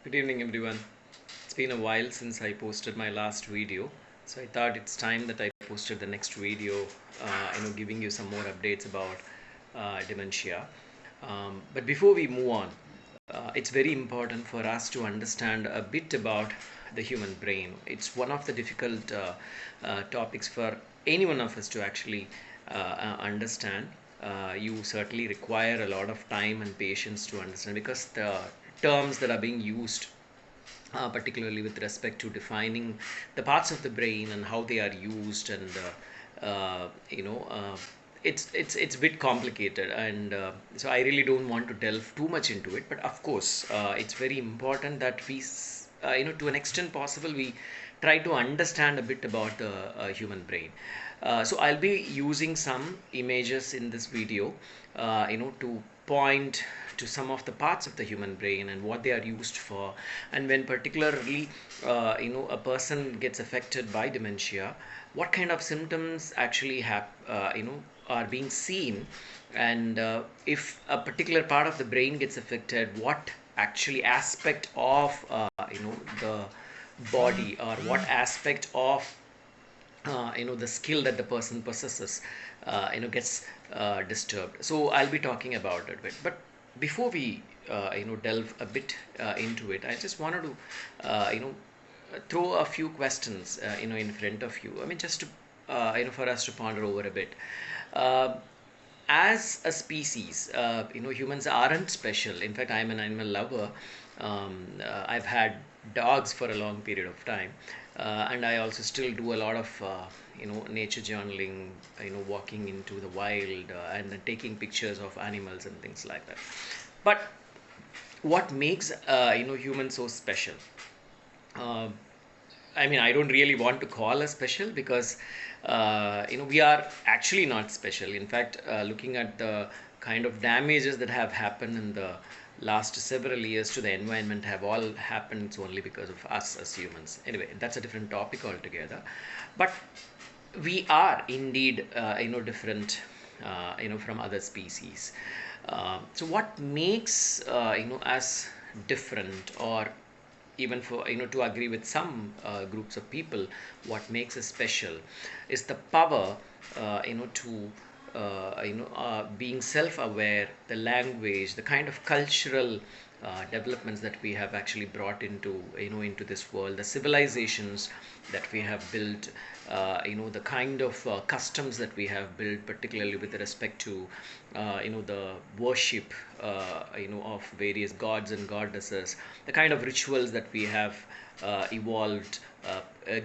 Good evening, everyone. It's been a while since I posted my last video, so I thought it's time that I posted the next video, giving you some more updates about dementia. But before we move on, it's very important for us to understand a bit about the human brain. It's one of the difficult topics for any one of us to actually understand. You certainly require a lot of time and patience to understand because the terms that are being used, particularly with respect to defining the parts of the brain and how they are used, and uh, you know uh, it's a bit complicated, and so I really don't want to delve too much into it. But of course, it's very important that to an extent possible, we try to understand a bit about the human brain. So I'll be using some images in this video, to point to some of the parts of the human brain and what they are used for, and when particularly a person gets affected by dementia, what kind of symptoms actually have are being seen, and if a particular part of the brain gets affected, what actually aspect of the body, or what aspect of the skill that the person possesses gets disturbed. So I'll be talking about it. But before we delve a bit into it, I just wanted to throw a few questions in front of you. I mean, just to for us to ponder over a bit. uh, as a species, humans aren't special. In fact, I'm an animal lover. I've had dogs for a long period of time, and I also still do a lot of nature journaling, walking into the wild, and then taking pictures of animals and things like that. But what makes humans so special? Uh, I mean, I don't really want to call us special because, we are actually not special. In fact, looking at the kind of damages that have happened in the last several years to the environment have all happened only because of us as humans. Anyway, that's a different topic altogether. But we are indeed, different, from other species. So what makes, us different, or even for to agree with some groups of people, what makes us special is the power, to being self-aware, the language, the kind of cultural developments that we have actually brought into this world, the civilizations that we have built, the kind of customs that we have built, particularly with respect to the worship of various gods and goddesses, the kind of rituals that we have evolved,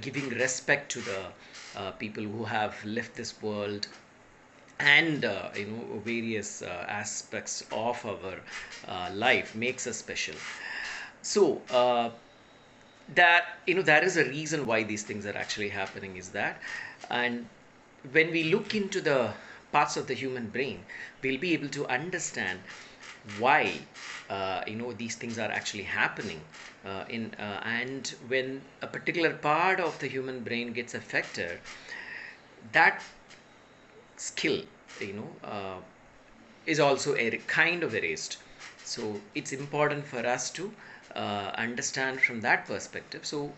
giving respect to the people who have left this world, and various aspects of our life makes us special. So that there is a reason why these things are actually happening, is that, and when we look into the parts of the human brain, we'll be able to understand why these things are actually happening, in and when a particular part of the human brain gets affected, that skill, is also a kind of erased. So it's important for us to understand from that perspective. So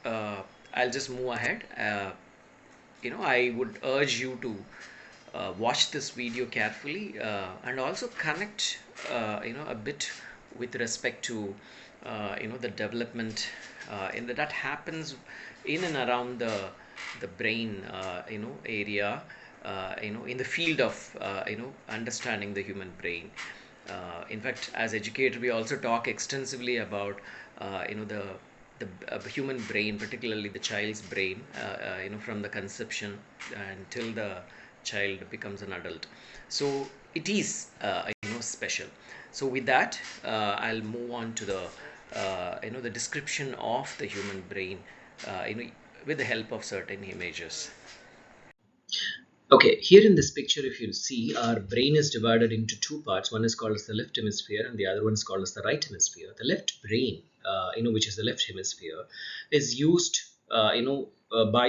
uh, I'll just move ahead. I would urge you to watch this video carefully, and also connect a bit with respect to the development that happens in and around the brain area, in the field of understanding the human brain. In fact, as educator, we also talk extensively about the human brain, particularly the child's brain, from the conception until the child becomes an adult. So it is special. So with that, I'll move on to the description of the human brain, with the help of certain images. Okay, here in this picture, if you see, our brain is divided into two parts. One is called as the left hemisphere, and the other one is called as the right hemisphere. The left brain, which is the left hemisphere, is used, by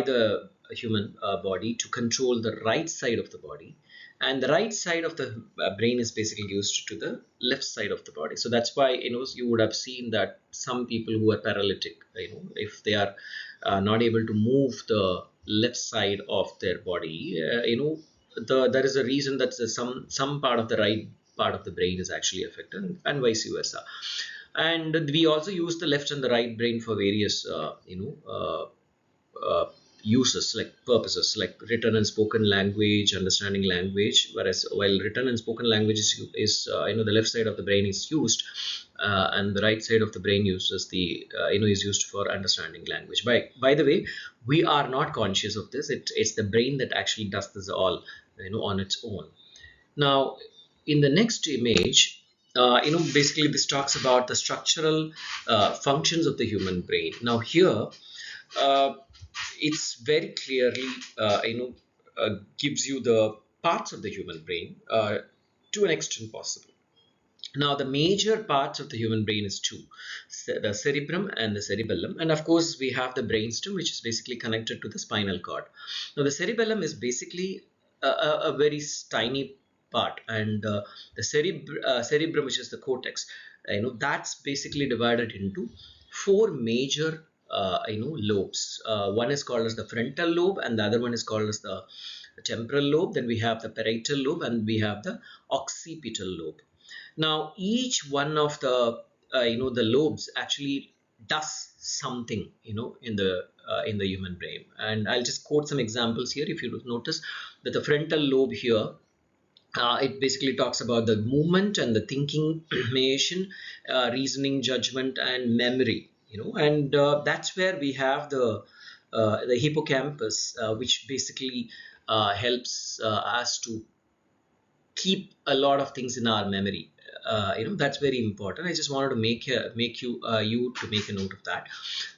the human body to control the right side of the body, and the right side of the brain is basically used to the left side of the body. So that's why, you would have seen that some people who are paralytic, if they are not able to move the left side of their body, there is a reason that some part of the right part of the brain is actually affected, and vice versa. And we also use the left and the right brain for various uses, like purposes, like written and spoken language, understanding language. Whereas while written and spoken language is the left side of the brain is used, and the right side of the brain uses the is used for understanding language. By the way, we are not conscious of this. It's the brain that actually does this all, on its own. Now, in the next image, basically this talks about the structural functions of the human brain. Now here, uh, it's very clearly, gives you the parts of the human brain to an extent possible. Now, the major parts of the human brain is two: the cerebrum and the cerebellum. And of course, we have the brainstem, which is basically connected to the spinal cord. Now, the cerebellum is basically a very tiny part, and the cerebrum, which is the cortex, that's basically divided into four major, lobes. One is called as the frontal lobe, and the other one is called as the temporal lobe. Then we have the parietal lobe, and we have the occipital lobe. Now, each one of the lobes actually does something, in the human brain. And I'll just quote some examples here. If you notice that the frontal lobe here, it basically talks about the movement and the thinking, imagination, reasoning, judgment, and memory. And that's where we have the hippocampus, which basically helps us to keep a lot of things in our memory. That's very important. I just wanted to make you to make a note of that.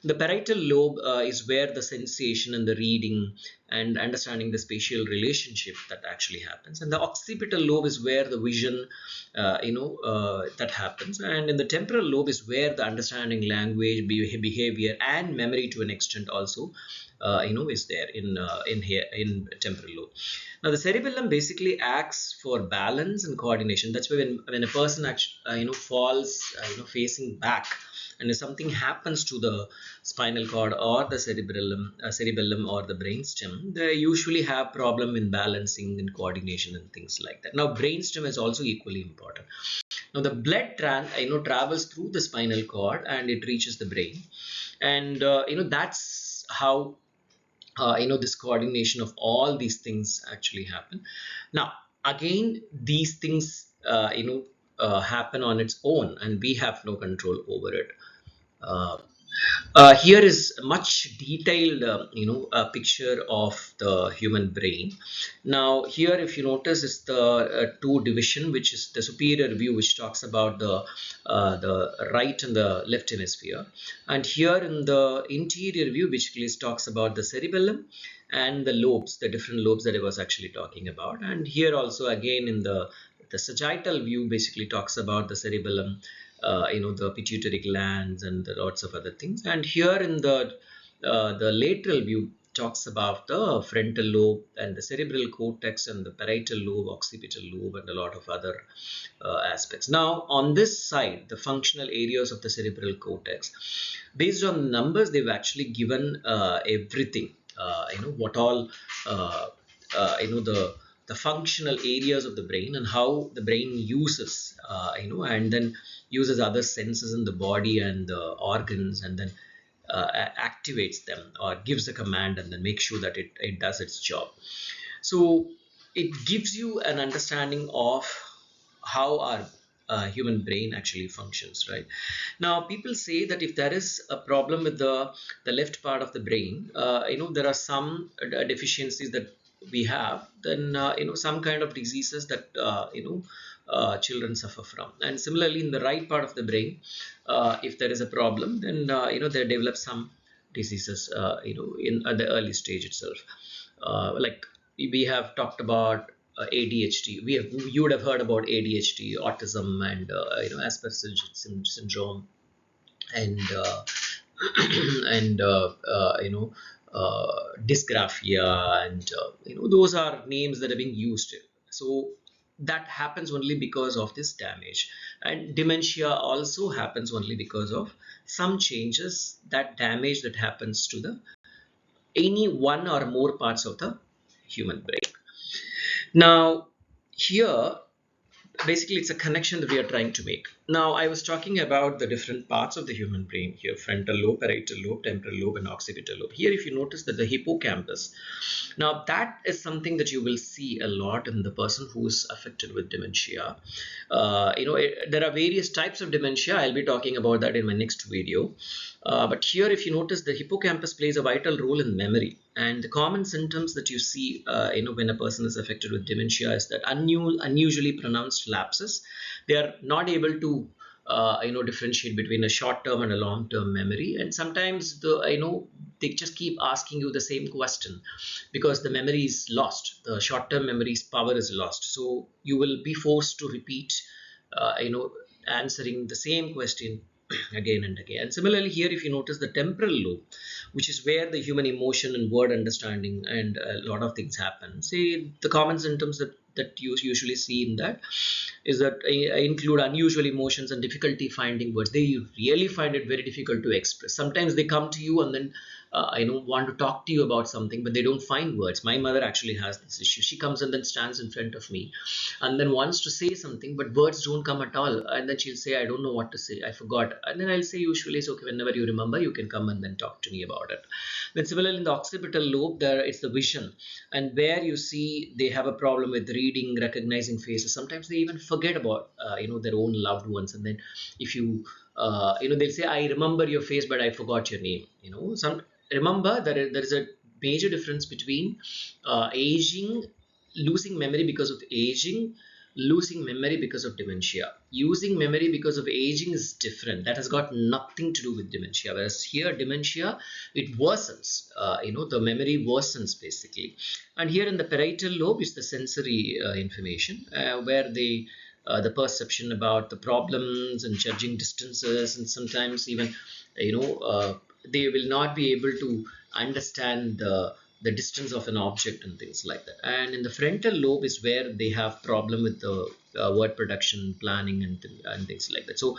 The parietal lobe is where the sensation and the reading and understanding the spatial relationship that actually happens, and the occipital lobe is where the vision that happens, and in the temporal lobe is where the understanding language, behavior, and memory to an extent also is there in here in temporal lobe. Now, the cerebellum basically acts for balance and coordination. That's why when a person actually falls facing back, and if something happens to the spinal cord or the cerebellum or the brainstem, they usually have problem in balancing and coordination and things like that. Now, brainstem is also equally important. Now, the blood travels through the spinal cord and it reaches the brain, and that's how this coordination of all these things actually happen. Now, again, these things happen on its own, and we have no control over it. uh, Here is a much detailed, picture of the human brain. Now, here, if you notice, is the two division, which is the superior view, which talks about the right and the left hemisphere, and here in the interior view, which clearly talks about the cerebellum and the lobes, the different lobes that I was actually talking about. And here also, again, in the sagittal view, basically talks about the cerebellum, the pituitary glands, and lots of other things. And here in the lateral view talks about the frontal lobe and the cerebral cortex and the parietal lobe, occipital lobe, and a lot of other aspects. Now, on this side, the functional areas of the cerebral cortex, based on numbers, they've actually given everything. What all the functional areas of the brain and how the brain uses, and then uses other senses in the body and the organs, and then activates them or gives a command and then makes sure that it does its job. So it gives you an understanding of how our human brain actually functions, right? Now, people say that if there is a problem with the left part of the brain, there are some deficiencies that we have, then some kind of diseases that children suffer from. And similarly, in the right part of the brain, if there is a problem, then they develop some diseases in at the early stage itself. Like we have talked about ADHD. You would have heard about ADHD, autism, and Asperger's syndrome, and and dysgraphia, and those are names that are being used So that happens only because of this damage. And dementia also happens only because of some changes, that damage that happens to the any one or more parts of the human brain. Now here, basically it's a connection that we are trying to make. Now I was talking about the different parts of the human brain here: frontal lobe, parietal lobe, temporal lobe, and occipital lobe. Here if you notice that the hippocampus, now that is something that you will see a lot in the person who is affected with dementia. There are various types of dementia. I'll be talking about that in my next video. But here, if you notice, the hippocampus plays a vital role in memory. And the common symptoms that you see, when a person is affected with dementia is that unusually pronounced lapses. They are not able to differentiate between a short-term and a long-term memory. And sometimes they just keep asking you the same question because the memory is lost. The short-term memory's power is lost. So you will be forced to repeat, uh, you know, answering the same question again and again. And similarly, here, if you notice the temporal lobe, which is where the human emotion and word understanding and a lot of things happen. Say the common symptoms that you usually see in that is that include unusual emotions and difficulty finding words. They really find it very difficult to express. Sometimes they come to you and then want to talk to you about something, but they don't find words. My mother actually has this issue. She comes and then stands in front of me and then wants to say something, but words don't come at all. And then she'll say, I don't know what to say, I forgot. And then I'll say, usually it's okay, whenever you remember you can come and then talk to me about it. Then similarly in the occipital lobe, there it's the vision, and where you see they have a problem with reading, recognizing faces. Sometimes they even forget about their own loved ones. And then if you they'll say, I remember your face but I forgot your name. Some remember there is a major difference between aging, losing memory because of aging, losing memory because of dementia. Using memory because of aging is different. That has got nothing to do with dementia. Whereas here, dementia, it worsens. The memory worsens basically. And here in the parietal lobe is the sensory information, where the perception about the problems and judging distances, and sometimes even they will not be able to understand the distance of an object and things like that. And in the frontal lobe is where they have problem with the word production, planning, and things like that. So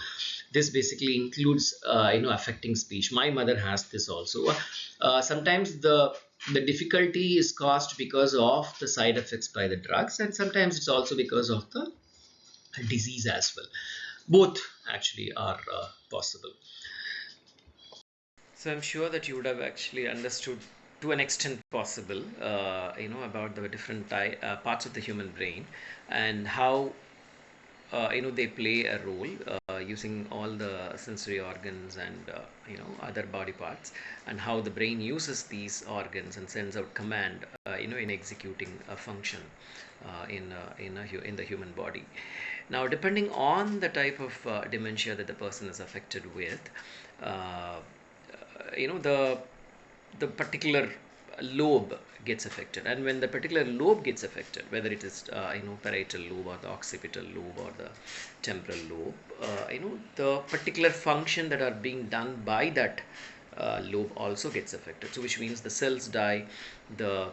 this basically includes affecting speech. My mother has this also. Sometimes the difficulty is caused because of the side effects by the drugs, and sometimes it's also because of the disease as well. Both actually are possible. So I'm sure that you would have actually understood to an extent possible, about the different parts of the human brain and how they play a role using all the sensory organs and other body parts, and how the brain uses these organs and sends out command in executing a function in the human body. Now, depending on the type of dementia that the person is affected with, uh, the particular lobe gets affected. And when the particular lobe gets affected, whether it is parietal lobe or the occipital lobe or the temporal lobe, the particular function that are being done by that lobe also gets affected. So which means the cells die, the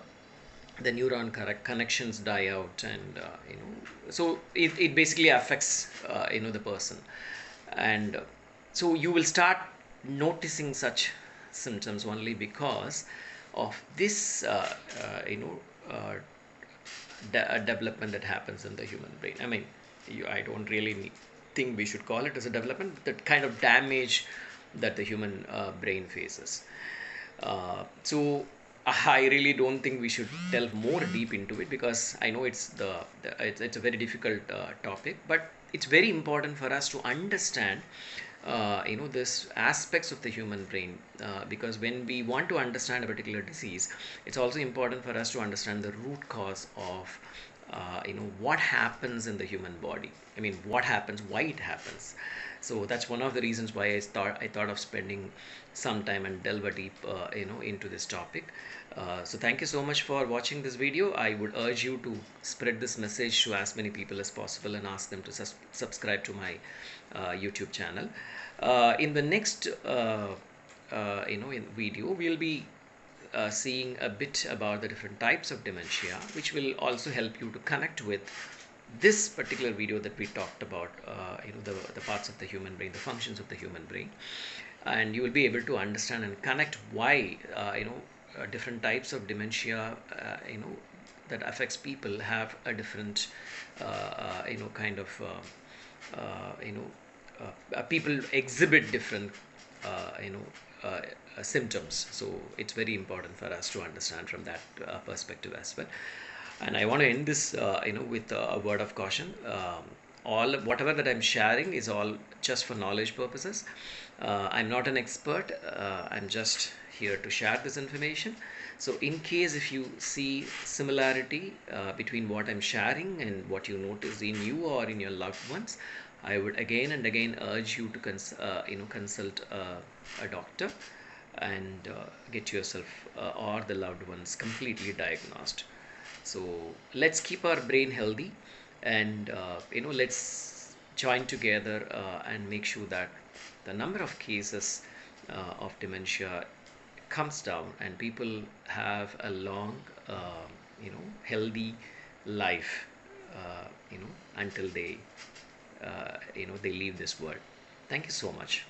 neuron connections die out, and so it basically affects the person. And so you will start noticing such symptoms only because of this development that happens in the human brain. I mean, I don't really think we should call it as a development, but that kind of damage that the human brain faces. So I really don't think we should delve more deep into it, because I know it's a very difficult topic, but it's very important for us to understand this aspects of the human brain, because when we want to understand a particular disease, it's also important for us to understand the root cause of what happens in the human body. I mean, what happens, why it happens. So that's one of the reasons why I thought of spending some time and delve a deep into this topic. So thank you so much for watching this video. I would urge you to spread this message to as many people as possible and ask them to subscribe to my YouTube channel. In the next in video, we'll be seeing a bit about the different types of dementia, which will also help you to connect with this particular video that we talked about, the parts of the human brain, the functions of the human brain, and you will be able to understand and connect why different types of dementia that affects people have a different kind of people exhibit different symptoms. So it's very important for us to understand from that perspective as well. And I want to end this with a word of caution. All whatever that I'm sharing is all just for knowledge purposes. I'm not an expert. I'm just here to share this information. So in case if you see similarity between what I'm sharing and what you notice in you or in your loved ones, I would again and again urge you to consult a doctor and get yourself or the loved ones completely diagnosed. So let's keep our brain healthy, and let's join together and make sure that the number of cases of dementia comes down and people have a long, healthy life, until they leave this world. Thank you so much.